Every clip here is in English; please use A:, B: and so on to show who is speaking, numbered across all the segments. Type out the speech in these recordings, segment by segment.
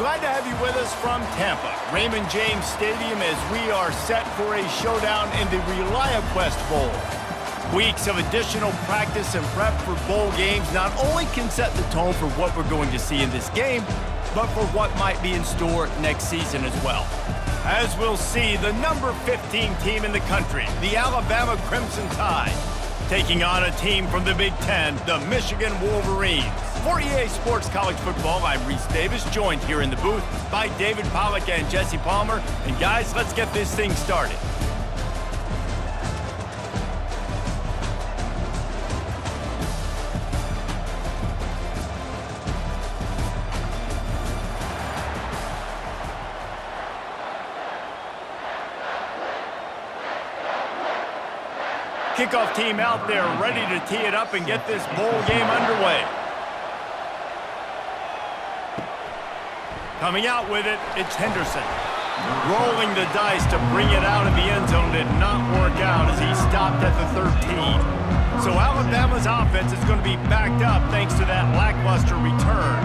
A: Glad to have you with us from Tampa, Raymond James Stadium, as we are set for a showdown in the ReliaQuest Bowl. Weeks of additional practice and prep for bowl games not only can set the tone for what we're going to see in this game, but for what might be in store next season as well. As we'll see, the number 15 team in the country, the Alabama Crimson Tide, taking on a team from the Big Ten, the Michigan Wolverines. For EA Sports College Football, I'm Reese Davis, joined here in the booth by David Pollack and Jesse Palmer. And guys, let's get this thing started. Kickoff team out there ready to tee it up and get this bowl game underway. Coming out with it, it's Henderson. Rolling the dice to bring it out of the end zone did not work out as he stopped at the 13. So Alabama's offense is going to be backed up thanks to that lackluster return.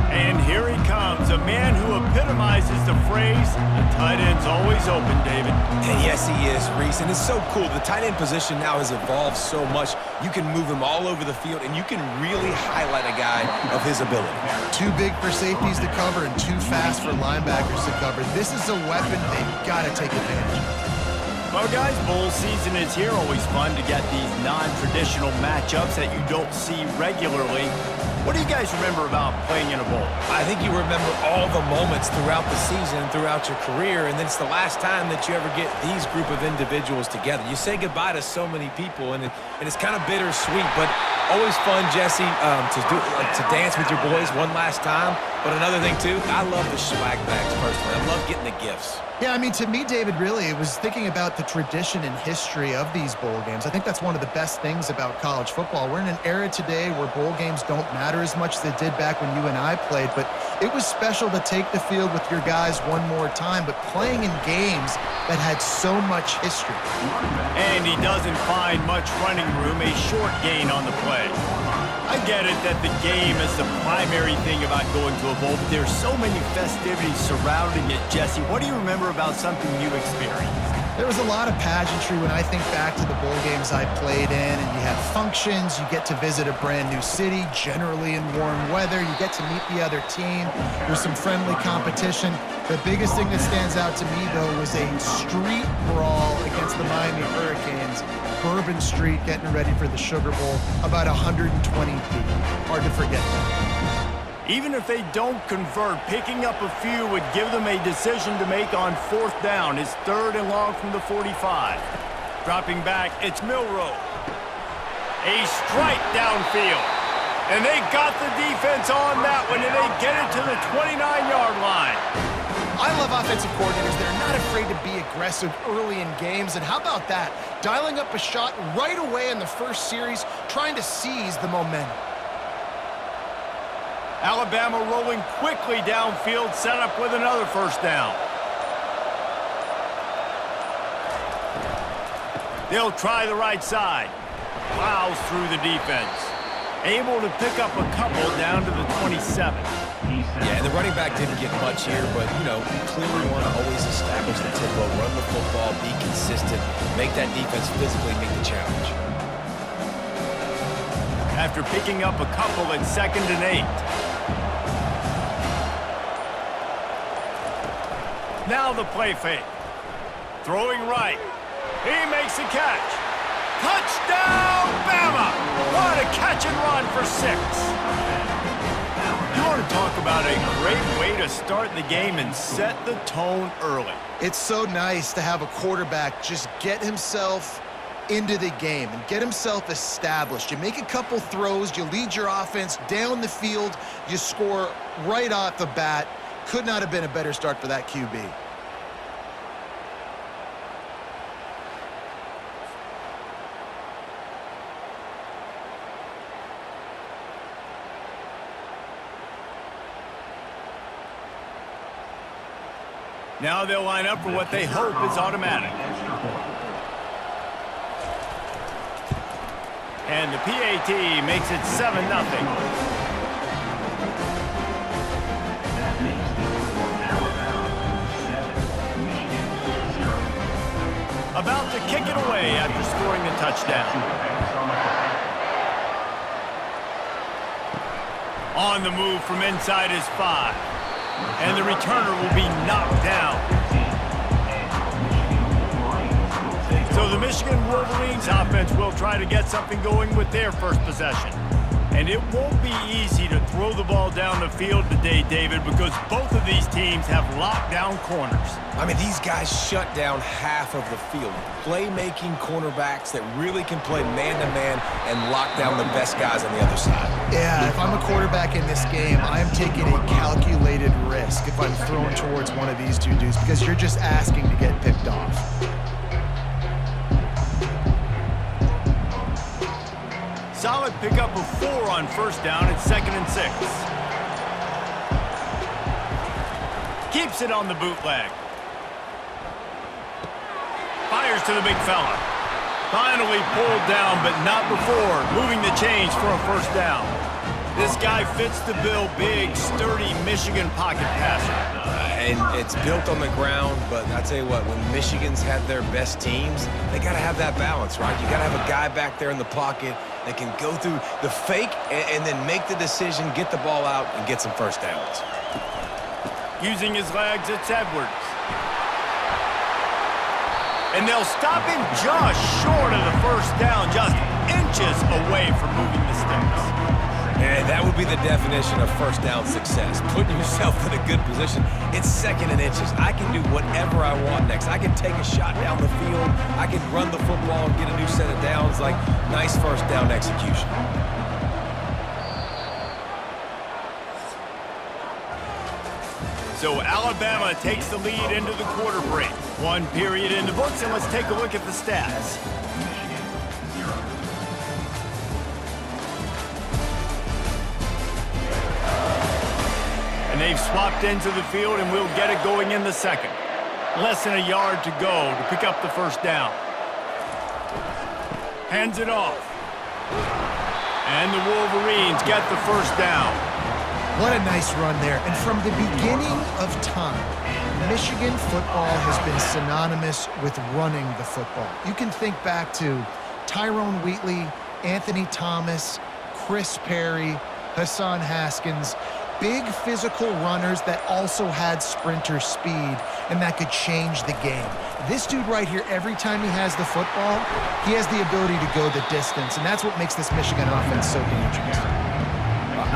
A: And here he comes, a man who epitomizes the phrase, the tight end's always open, David.
B: And yes, he is, Reese, and it's so cool. The tight end position now has evolved so much. You can move him all over the field, and you can really highlight a guy of his ability.
C: Too big for safeties to cover and too fast for linebackers to cover. This is a weapon they've got to take advantage of.
A: Well, guys, bowl season is here. Always fun to get these non-traditional matchups that you don't see regularly. What do you guys remember about playing in a bowl?
B: I think you remember all the moments throughout the season, throughout your career, and then it's the last time that you ever get these group of individuals together. You say goodbye to so many people, and it's kind of bittersweet, but always fun, Jesse, to dance with your boys one last time. But another thing, too, I love the swag bags personally. I love getting the gifts.
C: Yeah, I mean, to me, David, really, it was thinking about the tradition and history of these bowl games. I think that's one of the best things about college football. We're in an era today where bowl games don't matter as much as they did back when you and I played, but it was special to take the field with your guys one more time, but playing in games that had so much history.
A: And he doesn't find much running room, a short gain on the play. I get it that the game is the primary thing about going to a bowl, but there's so many festivities surrounding it. Jesse, what do you remember about something you experienced?
C: There was a lot of pageantry when I think back to the bowl games I played in, and you have functions, you get to visit a brand new city, generally in warm weather, you get to meet the other team, there's some friendly competition. The biggest thing that stands out to me, though, was a street brawl against the Miami Hurricanes. Bourbon Street getting ready for the Sugar Bowl, about 120 deep. Hard to forget that.
A: Even if they don't convert, picking up a few would give them a decision to make on 4th down. It's 3rd and long from the 45. Dropping back, it's Milroe. A strike downfield. And they got the defense on that one, and they get it to the 29-yard line.
C: I love offensive coordinators. They're not afraid to be aggressive early in games. And how about that? Dialing up a shot right away in the first series, trying to seize the momentum.
A: Alabama rolling quickly downfield, set up with another 1st down. They'll try the right side. Plows through the defense. Able to pick up a couple down to the 27.
B: Yeah, and the running back didn't get much here, but, you know, you clearly want to always establish the tempo, run the football, be consistent, make that defense physically meet the challenge.
A: After picking up a couple at 2nd and 8. Now the play fake. Throwing right. He makes the catch. Touchdown, Bama! What a catch and run for 6. You want to talk about a great way to start the game and set the tone early.
C: It's so nice to have a quarterback just get himself into the game and get himself established. You make a couple throws, you lead your offense down the field, you score right off the bat. Could not have been a better start for that QB.
A: Now they'll line up for what they hope is automatic. And the PAT makes it 7-0. About to kick it away after scoring a touchdown. On the move from inside his 5. And the returner will be knocked down. So the Michigan Wolverines offense will try to get something going with their first possession. And it won't be easy to throw the ball down the field today, David, because both of these teams have lockdown corners.
B: I mean, these guys shut down half of the field. Playmaking cornerbacks that really can play man-to-man and lock down the best guys on the other side.
C: Yeah, if I'm a quarterback in this game, I am taking a calculated risk if I'm throwing towards one of these two dudes because you're just asking to get picked off.
A: Solid pickup of 4 on first down at 2nd and 6. Keeps it on the bootleg. Fires to the big fella. Finally pulled down, but not before moving the chains for a first down. This guy fits the bill. Big, sturdy Michigan pocket passer.
B: And it's built on the ground, but I tell you what, when Michigan's had their best teams, they got to have that balance, right? You got to have a guy back there in the pocket that can go through the fake and then make the decision, get the ball out, and get some first downs.
A: Using his legs, it's Edwards. And they'll stop him just short of the first down, just inches away from moving the sticks.
B: And that would be the definition of first down success. Putting yourself in a good position. It's 2nd and inches. I can do whatever I want next. I can take a shot down the field. I can run the football and get a new set of downs. Like, nice first down execution.
A: So Alabama takes the lead into the quarter break. 1 period in the books, and let's take a look at the stats. And they've swapped into the field, and we'll get it going in the second. Less than a yard to go to pick up the first down. Hands it off. And the Wolverines get the first down.
C: What a nice run there. And from the beginning of time, Michigan football has been synonymous with running the football. You can think back to Tyrone Wheatley, Anthony Thomas, Chris Perry, Hassan Haskins. Big physical runners that also had sprinter speed and that could change the game. This dude right here, every time he has the football, he has the ability to go the distance, and that's what makes this Michigan offense so dangerous.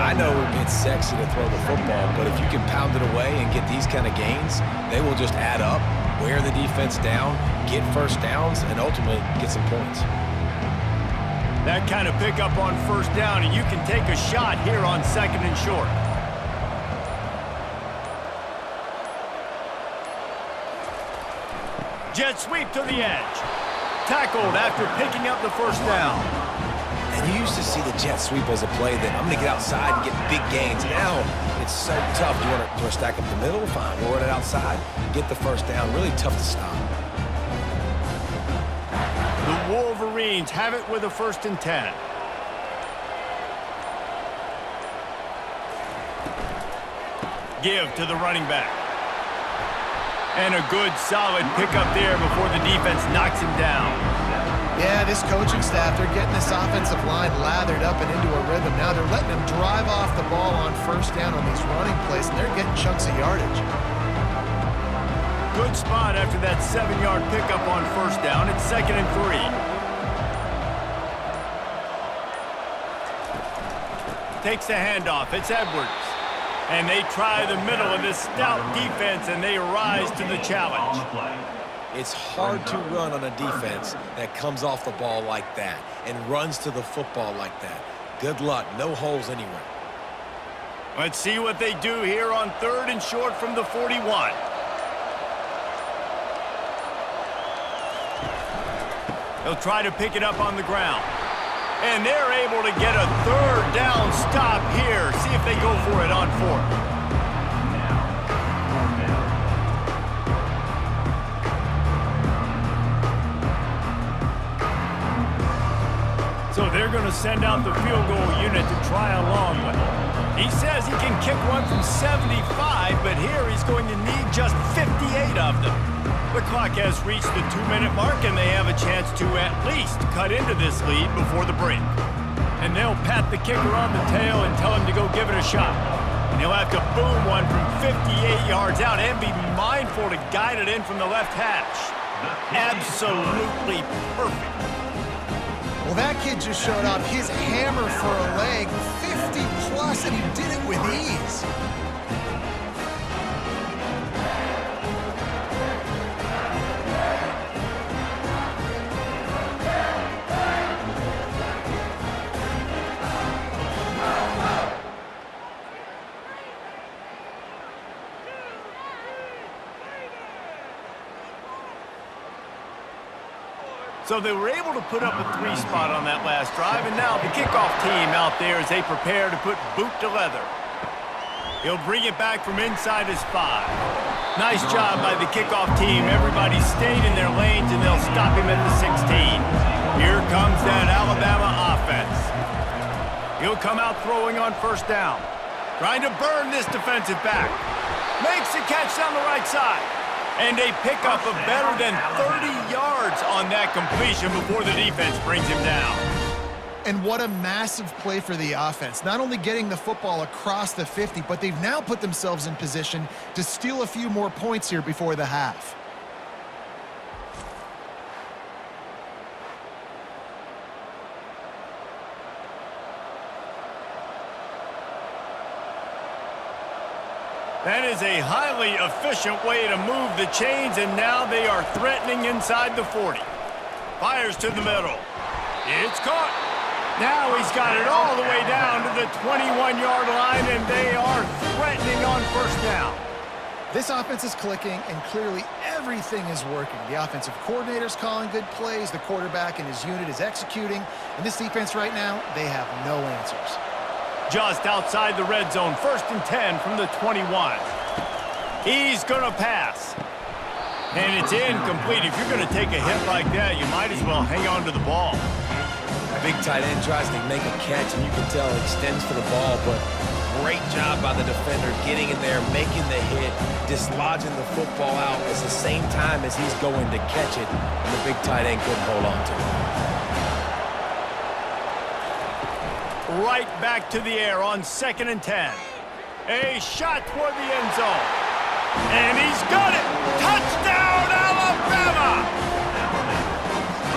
B: I know it's sexy to throw the football, but if you can pound it away and get these kind of gains, they will just add up, wear the defense down, get first downs, and ultimately get some points.
A: That kind of pickup on first down, and you can take a shot here on 2nd and short. Jet sweep to the edge. Tackled after picking up the first down.
B: And you used to see the jet sweep as a play that I'm going to get outside and get big gains. Now it's so tough. You want to stack up the middle? Fine. We'll run it outside, get the first down. Really tough to stop.
A: The Wolverines have it with a 1st and 10. Give to the running back. And a good, solid pickup there before the defense knocks him down.
C: Yeah, this coaching staff, they're getting this offensive line lathered up and into a rhythm. Now they're letting them drive off the ball on first down on these running plays, and they're getting chunks of yardage.
A: Good spot after that 7-yard pickup on first down. It's 2nd and 3. Takes the handoff. It's Edwards. And they try the middle of this stout defense, and they rise to the challenge.
B: It's hard to run on a defense that comes off the ball like that and runs to the football like that. Good luck. No holes anywhere.
A: Let's see what they do here on 3rd and short from the 41. They'll try to pick it up on the ground. And they're able to get a 3rd down stop here. See if they go for it on 4th. So they're going to send out the field goal unit to try along with it. He says he can kick one from 75, but here he's going to need just 58 of them. The clock has reached the 2-minute mark, and they have a chance to at least cut into this lead before the break. And they'll pat the kicker on the tail and tell him to go give it a shot. And he'll have to boom one from 58 yards out and be mindful to guide it in from the left hash. Absolutely perfect.
C: Well, that kid just showed off his hammer for a leg, 50-plus, and he did it with ease.
A: So they were able to put up a 3 spot on that last drive, and now the kickoff team out there as they prepare to put boot to leather. He'll bring it back from inside his 5. Nice job by the kickoff team. Everybody stayed in their lanes, and they'll stop him at the 16. Here comes that Alabama offense. He'll come out throwing on first down. Trying to burn this defensive back. Makes a catch down the right side. And a pickup of better than 30 yards on that completion before the defense brings him down.
C: And what a massive play for the offense. Not only getting the football across the 50, but they've now put themselves in position to steal a few more points here before the half.
A: That is a highly efficient way to move the chains, and now they are threatening inside the 40. Fires to the middle. It's caught. Now he's got it all the way down to the 21-yard line, and they are threatening on first down.
C: This offense is clicking, and clearly everything is working. The offensive coordinator's calling good plays. The quarterback and his unit is executing. And this defense right now, they have no answers.
A: Just outside the red zone, 1st and 10 from the 21. He's going to pass. And it's incomplete. If you're going to take a hit like that, you might as well hang on to the ball.
B: Big tight end tries to make a catch, and you can tell it extends for the ball, but great job by the defender getting in there, making the hit, dislodging the football out at the same time as he's going to catch it, and the big tight end couldn't hold on to it.
A: Right back to the air on 2nd and 10. A shot toward the end zone. And he's got it! Touchdown, Alabama!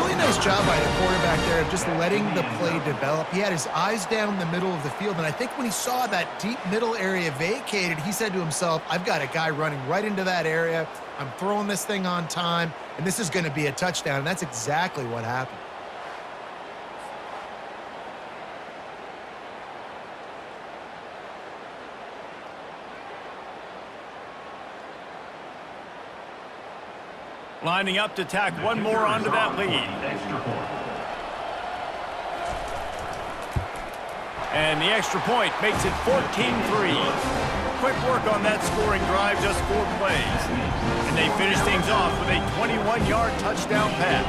C: Really nice job by the quarterback there of just letting the play develop. He had his eyes down the middle of the field, and I think when he saw that deep middle area vacated, he said to himself, I've got a guy running right into that area. I'm throwing this thing on time, and this is going to be a touchdown, and that's exactly what happened.
A: Lining up to tack one more onto that lead. And the extra point makes it 14-3. Quick work on that scoring drive, just 4 plays. And they finish things off with a 21-yard touchdown pass.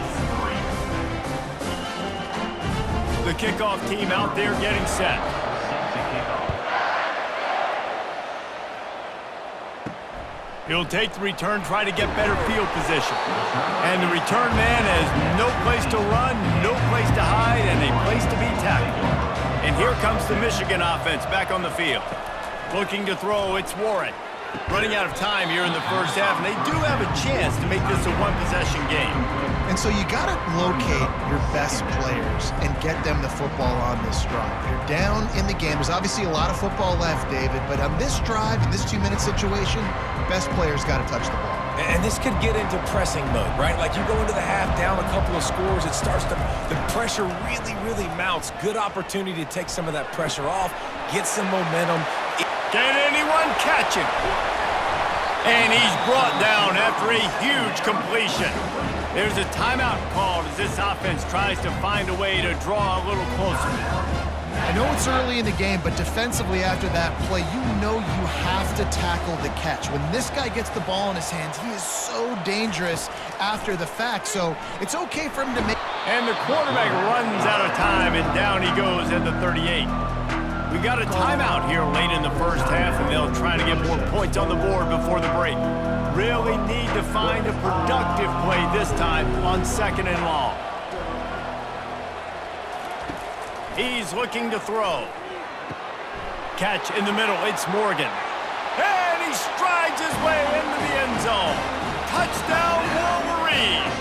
A: The kickoff team out there getting set. He'll take the return, try to get better field position. And the return man has no place to run, no place to hide, and a place to be tackled. And here comes the Michigan offense back on the field. Looking to throw, it's Warren. Running out of time here in the first half, and they do have a chance to make this a one-possession game.
C: And so you got to locate your best players and get them the football on this drive. You're down in the game. There's obviously a lot of football left, David, but on this drive, in this 2-minute situation, best players got to touch the ball.
B: And this could get into pressing mode, right? Like you go into the half down a couple of scores, it starts to, the pressure really mounts. Good opportunity to take some of that pressure off, get some momentum.
A: Can anyone catch him? And he's brought down after a huge completion. There's a timeout called as this offense tries to find a way to draw a little closer.
C: I know it's early in the game, but defensively after that play, you know you have to tackle the catch. When this guy gets the ball in his hands, he is so dangerous after the fact, so it's okay for him to make...
A: And the quarterback runs out of time, and down he goes at the 38. We got a timeout here late in the first half, and they'll try to get more points on the board before the break. Really need to find a productive play this time on 2nd and long. He's looking to throw. Catch in the middle, it's Morgan. And he strides his way into the end zone. Touchdown, Wolverines!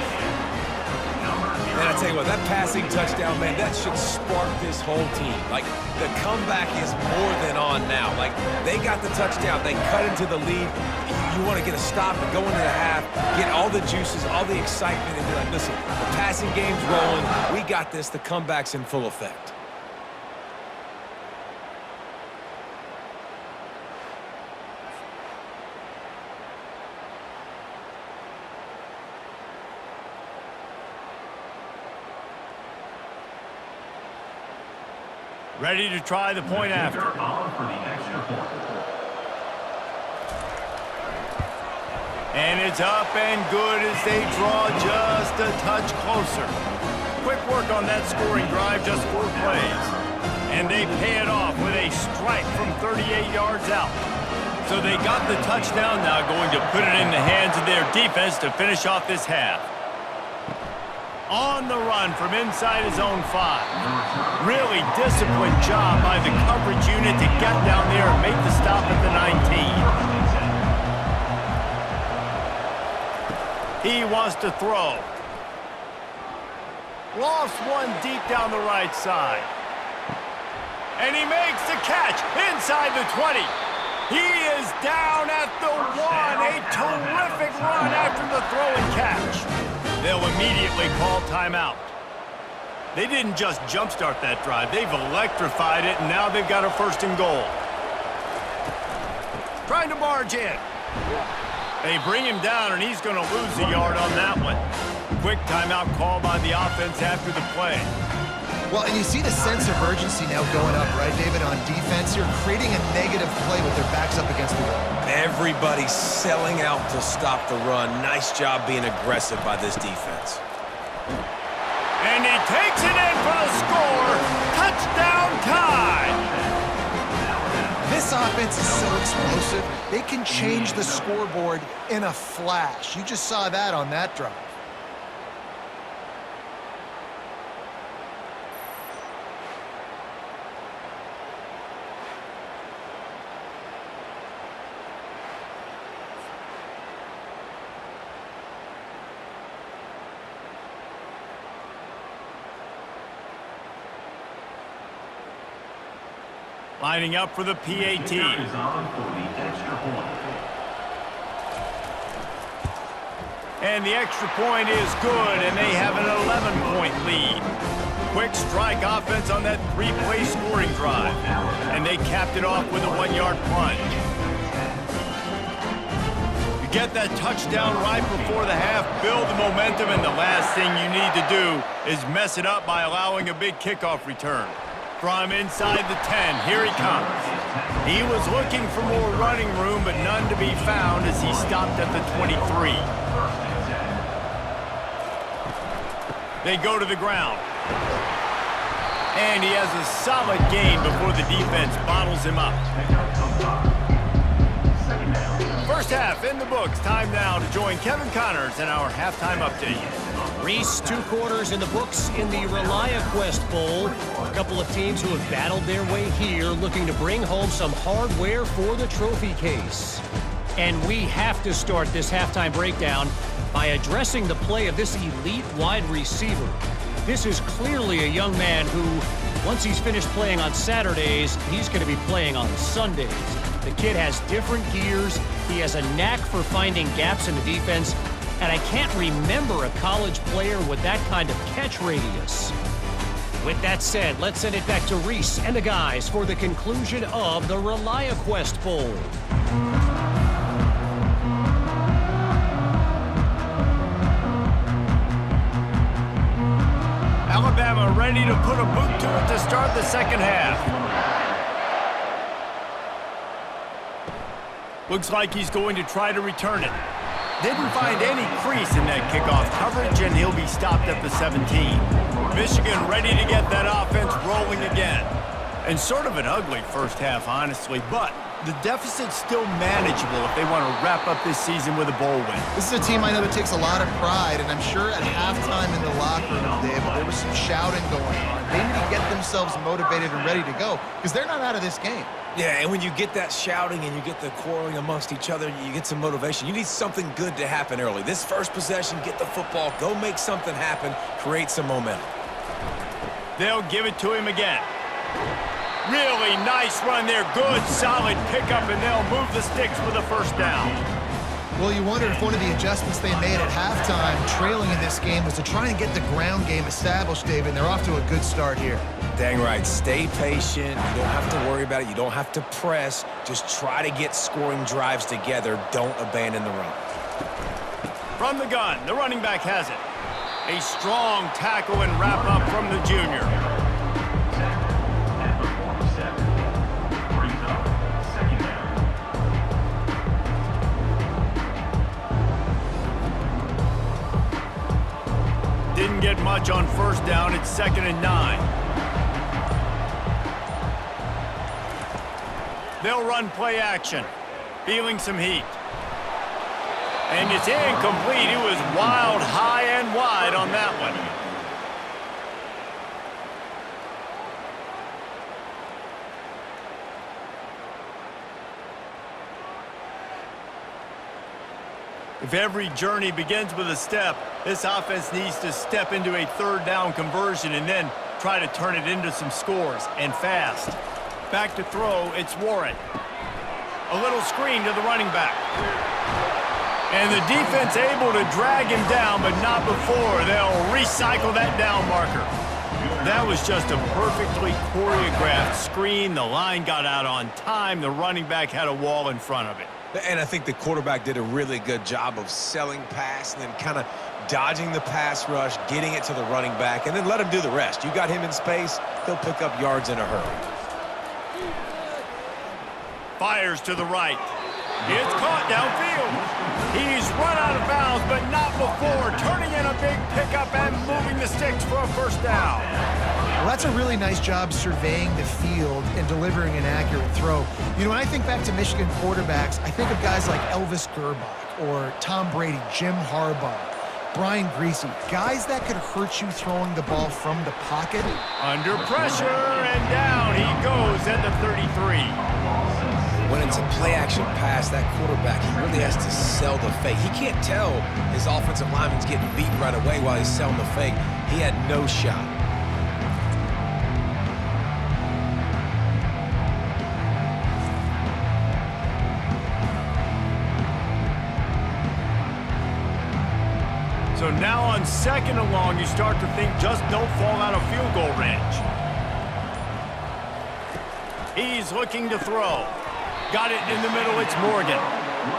B: And I tell you what, that passing touchdown, man, that should spark this whole team. Like, the comeback is more than on now. Like, they got the touchdown. They cut into the lead. You want to get a stop and go into the half, get all the juices, all the excitement, and be like, listen, the passing game's rolling. We got this. The comeback's in full effect.
A: Ready to try the point after. And it's up and good as they draw just a touch closer. Quick work on that scoring drive, just 4 plays. And they pay it off with a strike from 38 yards out. So they got the touchdown, now going to put it in the hands of their defense to finish off this half. On the run from inside his own 5. Really disciplined job by the coverage unit to get down there and make the stop at the 19. He wants to throw. Lost one deep down the right side. And he makes the catch inside the 20. He is down at the 1. A terrific run after the throw and catch. They'll immediately call timeout. They didn't just jumpstart that drive. They've electrified it, and now they've got a 1st and goal. Trying to barge in. They bring him down, and he's going to lose a yard on that one. Quick timeout call by the offense after the play.
C: Well, and you see the sense of urgency now going up, right, David, on defense. You're creating a negative play with their backs up against the wall.
B: Everybody's selling out to stop the run. Nice job being aggressive by this defense.
A: And he takes it in for the score. Touchdown time.
C: This offense is so explosive, they can change the scoreboard in a flash. You just saw that on that drive.
A: Lining up for the PAT. And the extra point is good, and they have an 11-point lead. Quick strike offense on that 3-play scoring drive. And they capped it off with a 1-yard plunge. You get that touchdown right before the half, build the momentum, and the last thing you need to do is mess it up by allowing a big kickoff return. From inside the 10, here he comes. He was looking for more running room, but none to be found as he stopped at the 23. They go to the ground. And he has a solid gain before the defense bottles him up. First half in the books. Time now to join Kevin Connors in our halftime update.
D: Reese, 2 quarters in the books in the ReliaQuest Bowl. A couple of teams who have battled their way here, looking to bring home some hardware for the trophy case. And we have to start this halftime breakdown by addressing the play of this elite wide receiver. This is clearly a young man who, once he's finished playing on Saturdays, he's going to be playing on Sundays. The kid has different gears. He has a knack for finding gaps in the defense. And I can't remember a college player with that kind of catch radius. With that said, let's send it back to Reese and the guys for the conclusion of the ReliaQuest Bowl.
A: Alabama ready to put a boot to it to start the second half. Looks like he's going to try to return it. Didn't find any crease in that kickoff coverage, and he'll be stopped at the 17. Michigan ready to get that offense rolling again. And sort of an ugly first half, honestly, but the deficit's still manageable if they want to wrap up this season with a bowl win.
C: This is a team I know that takes a lot of pride, and I'm sure at halftime in the locker room, David, there was some shouting going on. They need to get themselves motivated and ready to go because they're not out of this game.
B: Yeah, and when you get that shouting and you get the quarreling amongst each other, you get some motivation. You need something good to happen early. This first possession, get the football, go make something happen, create some momentum.
A: They'll give it to him again. Really nice run there. Good, solid pickup, and they'll move the sticks with a first down.
C: Well, you wonder if one of the adjustments they made at halftime, trailing in this game, was to try and get the ground game established, David, and they're off to a good start here.
B: Dang right. Stay patient. You don't have to worry about it. You don't have to press. Just try to get scoring drives together. Don't abandon the run.
A: From the gun, the running back has it. A strong tackle and wrap up from the junior. Didn't get much on first down. It's 2nd and 9. They'll run play action. Feeling some heat. And it's incomplete. It was wild, high and wide on that one. If every journey begins with a step, this offense needs to step into a third down conversion and then try to turn it into some scores, and fast. Back to throw, it's Warren. A little screen to the running back. And the defense able to drag him down, but not before. They'll recycle that down marker. That was just a perfectly choreographed screen. The line got out on time. The running back had a wall in front of it.
B: And I think the quarterback did a really good job of selling pass and then kind of dodging the pass rush, getting it to the running back, and then let him do the rest. You got him in space, he'll pick up yards in a hurry.
A: Fires to the right. It's caught downfield. He's run out of bounds, but not before turning in a big pickup and moving the sticks for a first down.
C: Well, that's a really nice job surveying the field and delivering an accurate throw. You know, when I think back to Michigan quarterbacks, I think of guys like Elvis Gerbach or Tom Brady, Jim Harbaugh, Brian Greasy, guys that could hurt you throwing the ball from the pocket.
A: Under pressure, and down he goes at the 33.
B: When it's a play-action pass, that quarterback, he really has to sell the fake. He can't tell his offensive lineman's getting beat right away while he's selling the fake. He had no shot.
A: So now on 2nd and long, you start to think just don't fall out of field goal range. He's looking to throw. Got it in the middle, it's Morgan.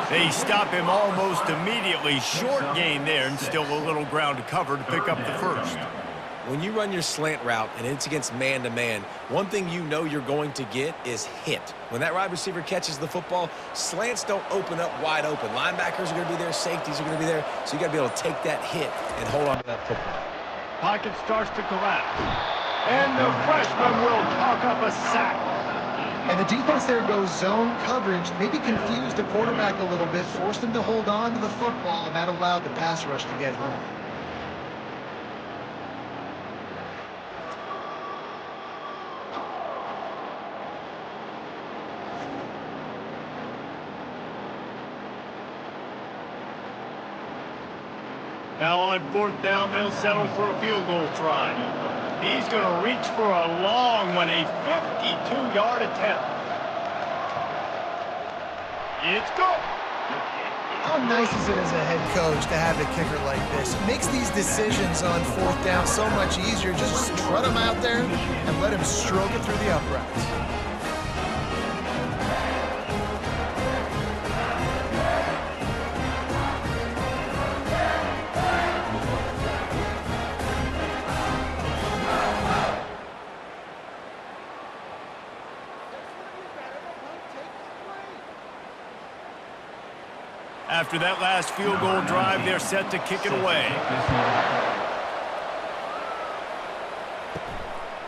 A: They stop him almost immediately. Short gain there, and still a little ground to cover to pick up the first.
B: When you run your slant route and it's against man-to-man, one thing you know you're going to get is hit. When that wide receiver catches the football, slants don't open up wide open. Linebackers are going to be there, safeties are going to be there, so you got to be able to take that hit and hold on to that football.
A: Pocket starts to collapse. And the freshman will talk up a sack.
C: And the defense there goes zone coverage, maybe confused the quarterback a little bit, forced him to hold on to the football, and that allowed the pass rush to get home.
A: Now on 4th down, they'll settle for a field goal try. He's going to reach for a long one, a 52-yard attempt. It's good.
C: How nice is it as a head coach to have a kicker like this? It makes these decisions on 4th down so much easier. Just strut him out there and let him stroke it through the uprights.
A: After that last field goal drive, they're set to kick it away.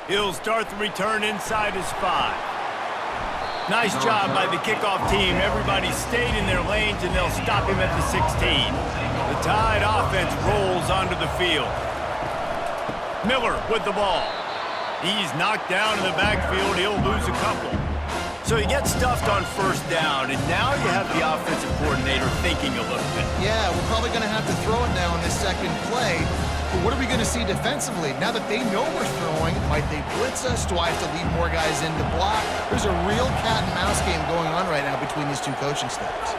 A: He'll start the return inside his 5. Nice job by the kickoff team. Everybody stayed in their lanes, and they'll stop him at the 16. The Tide offense rolls onto the field. Miller with the ball. He's knocked down in the backfield. He'll lose a couple. So he gets stuffed on first down, and now you have the offensive coordinator thinking a little bit.
C: Yeah, we're probably going to have to throw it now on this second play. But what are we going to see defensively? Now that they know we're throwing, might they blitz us? Do I have to lead more guys in to block? There's a real cat and mouse game going on right now between these two coaching staffs.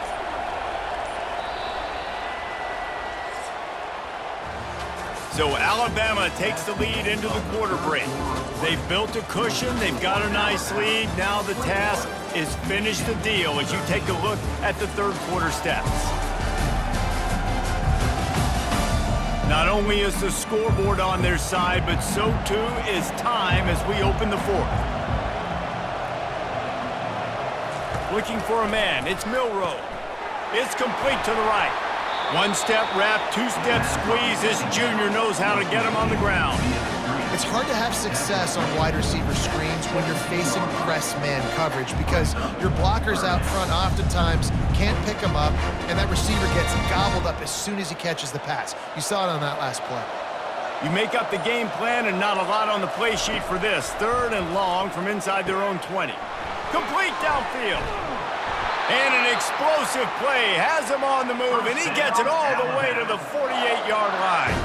A: So Alabama takes the lead into the quarter break. They've built a cushion. They've got a nice lead. Now the task is finish the deal as you take a look at the third quarter stats. Not only is the scoreboard on their side, but so too is time as we open the fourth. Looking for a man. It's Milroe. It's complete to the right. One-step wrap, two-step squeeze. This junior knows how to get him on the ground.
C: It's hard to have success on wide receiver screens when you're facing press man coverage because your blockers out front oftentimes can't pick him up, and that receiver gets gobbled up as soon as he catches the pass. You saw it on that last play.
A: You make up the game plan and not a lot on the play sheet for this. Third and long from inside their own 20. Complete downfield. And an explosive play has him on the move, and he gets it all the way to the 48-yard line.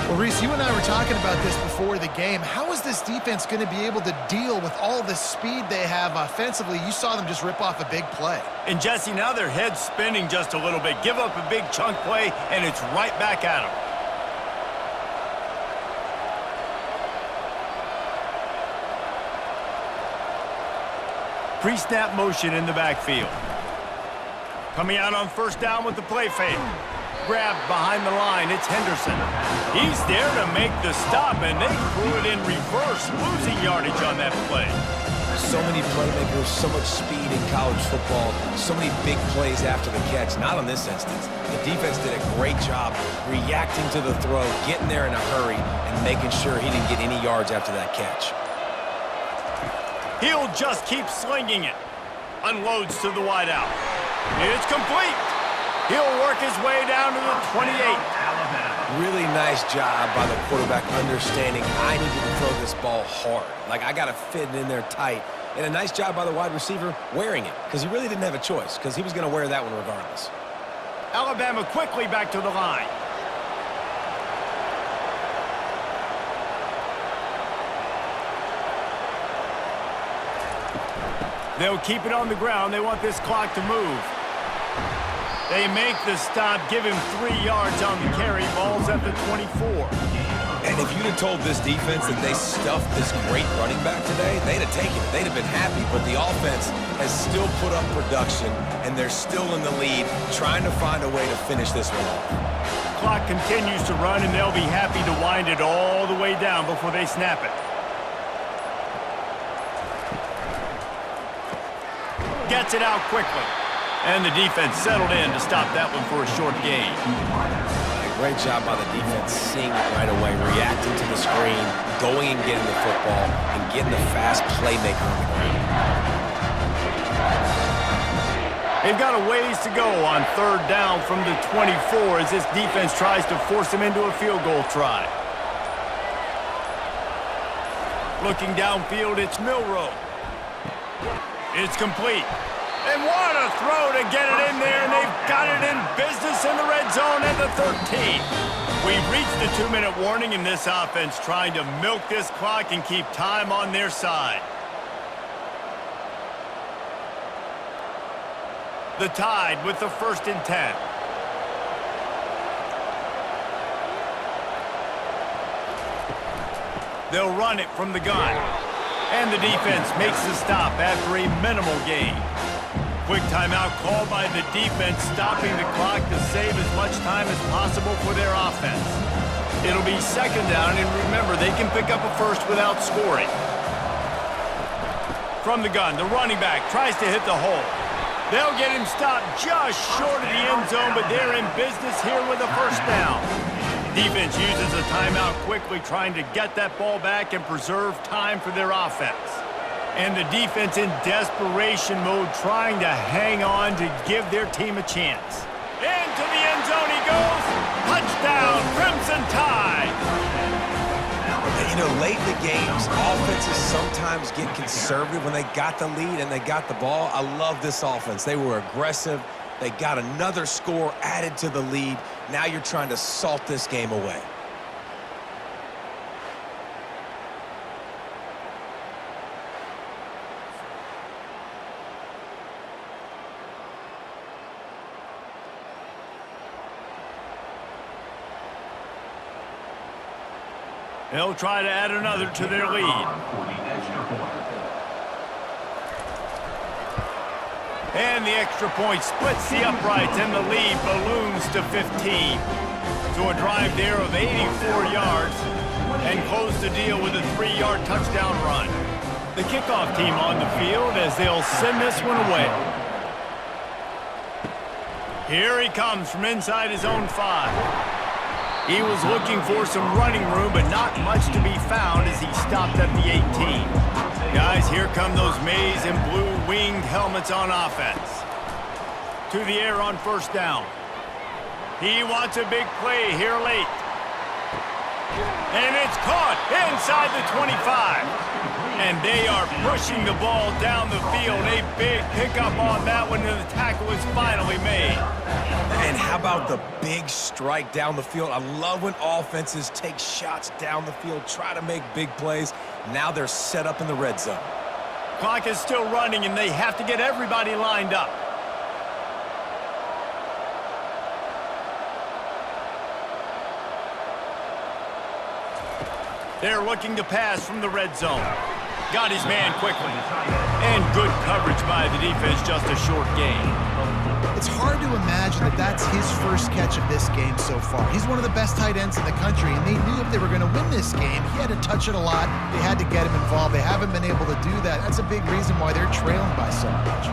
C: Well, Reese, you and I were talking about this before the game. How is this defense going to be able to deal with all the speed they have offensively? You saw them just rip off a big play.
A: And, Jesse, now their head's spinning just a little bit. Give up a big chunk play, and it's right back at them. Pre-snap motion in the backfield. Coming out on first down with the play fake. Grabbed behind the line, it's Henderson. He's there to make the stop, and they threw it in reverse, losing yardage on that play.
B: So many playmakers, so much speed in college football, so many big plays after the catch. Not in this instance. The defense did a great job reacting to the throw, getting there in a hurry, and making sure he didn't get any yards after that catch.
A: He'll just keep slinging it. Unloads to the wideout. It's complete. He'll work his way down to the 28.
B: Really nice job by the quarterback understanding I need to throw this ball hard. Like, I got to fit it in there tight. And a nice job by the wide receiver wearing it because he really didn't have a choice because he was going to wear that one regardless.
A: Alabama quickly back to the line. They'll keep it on the ground. They want this clock to move. They make the stop, give him 3 yards on the carry. Ball's at the 24.
B: And if you'd have told this defense that they stuffed this great running back today, they'd have taken it. They'd have been happy. But the offense has still put up production, and they're still in the lead, trying to find a way to finish this one off.
A: Clock continues to run, and they'll be happy to wind it all the way down before they snap it. Gets it out quickly. And the defense settled in to stop that one for a short gain.
B: Great job by the defense, seeing it right away, reacting to the screen, going and getting the football, and getting the fast playmaker on the ground.
A: They've got a ways to go on third down from the 24 as this defense tries to force them into a field goal try. Looking downfield, it's Milroe. It's complete. And what a throw to get it in there, and they've got it in business in the red zone at the 13. We've reached the 2-minute warning in this offense, trying to milk this clock and keep time on their side. The Tide with the 1st and 10. They'll run it from the gun. And the defense makes the stop after a minimal gain. Quick timeout called by the defense, stopping the clock to save as much time as possible for their offense. It'll be second down, and remember, they can pick up a first without scoring. From the gun, the running back tries to hit the hole. They'll get him stopped just short of the end zone, but they're in business here with a first down. Defense uses a timeout quickly, trying to get that ball back and preserve time for their offense. And the defense in desperation mode, trying to hang on to give their team a chance. Into the end zone he goes. Touchdown, Crimson Tide.
B: You know, late in the games, offenses sometimes get conservative when they got the lead and they got the ball. I love this offense. They were aggressive. They got another score added to the lead. Now you're trying to salt this game away.
A: They'll try to add another to their lead. And the extra point splits the uprights, and the lead balloons to 15. So a drive there of 84 yards, and close the deal with a 3-yard touchdown run. The kickoff team on the field as they'll send this one away. Here he comes from inside his own 5. He was looking for some running room, but not much to be found as he stopped at the 18. Guys, here come those maize and blue winged helmets on offense. To the air on first down. He wants a big play here late. And it's caught inside the 25. And they are pushing the ball down the field. A big pickup on that one, and the tackle is finally made.
B: And how about the big strike down the field? I love when offenses take shots down the field, try to make big plays. Now they're set up in the red zone.
A: Clock is still running, and they have to get everybody lined up. They're looking to pass from the red zone. Got his man quickly. And good coverage by the defense, just a short gain.
C: It's hard to imagine that that's his first catch of this game so far. He's one of the best tight ends in the country, and they knew if they were going to win this game, he had to touch it a lot. They had to get him involved. They haven't been able to do that. That's a big reason why they're trailing by so much.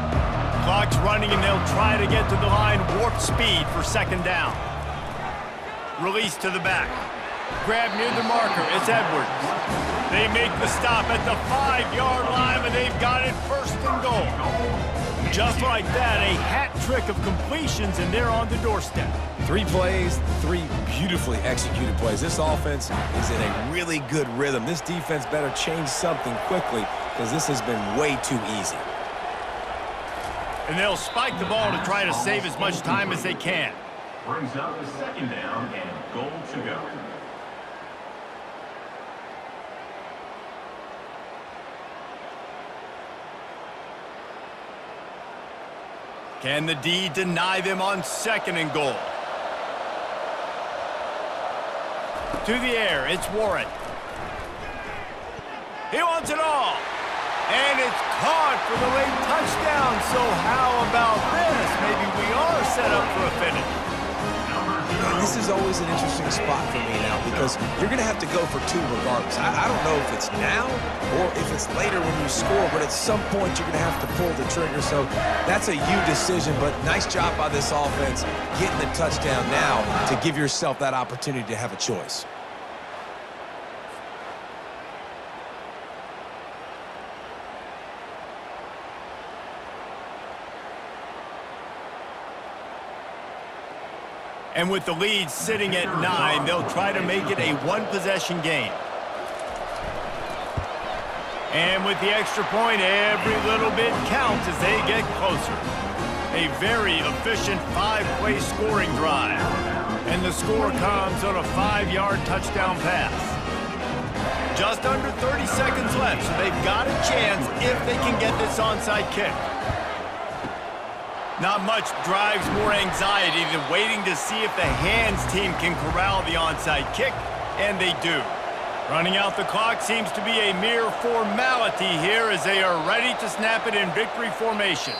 A: Clock's running, and they'll try to get to the line warp speed for second down. Release to the back. Grab near the marker. It's Edwards. They make the stop at the 5-yard line, and they've got it first and goal. Just like that, a hat trick of completions, and they're on the doorstep.
B: 3 plays, 3 beautifully executed plays. This offense is in a really good rhythm. This defense better change something quickly because this has been way too easy.
A: And they'll spike the ball to try to save as much time as they can.
E: Brings up the second down and goal to go.
A: Can the D deny them on second and goal? To the air, it's Warren. He wants it all. And it's caught for the late touchdown. So how about this? Maybe we are set up for a finish.
B: This is always an interesting spot for me now because you're going to have to go for 2 regardless. I don't know if it's now or if it's later when you score, but at some point you're going to have to pull the trigger. So that's a you decision, but nice job by this offense getting the touchdown now to give yourself that opportunity to have a choice.
A: And with the lead sitting at 9, they'll try to make it a 1-possession game. And with the extra point, every little bit counts as they get closer. A very efficient 5-play scoring drive. And the score comes on a 5-yard touchdown pass. Just under 30 seconds left, so they've got a chance if they can get this onside kick. Not much drives more anxiety than waiting to see if the hands team can corral the onside kick, and they do. Running out the clock seems to be a mere formality here as they are ready to snap it in victory formation.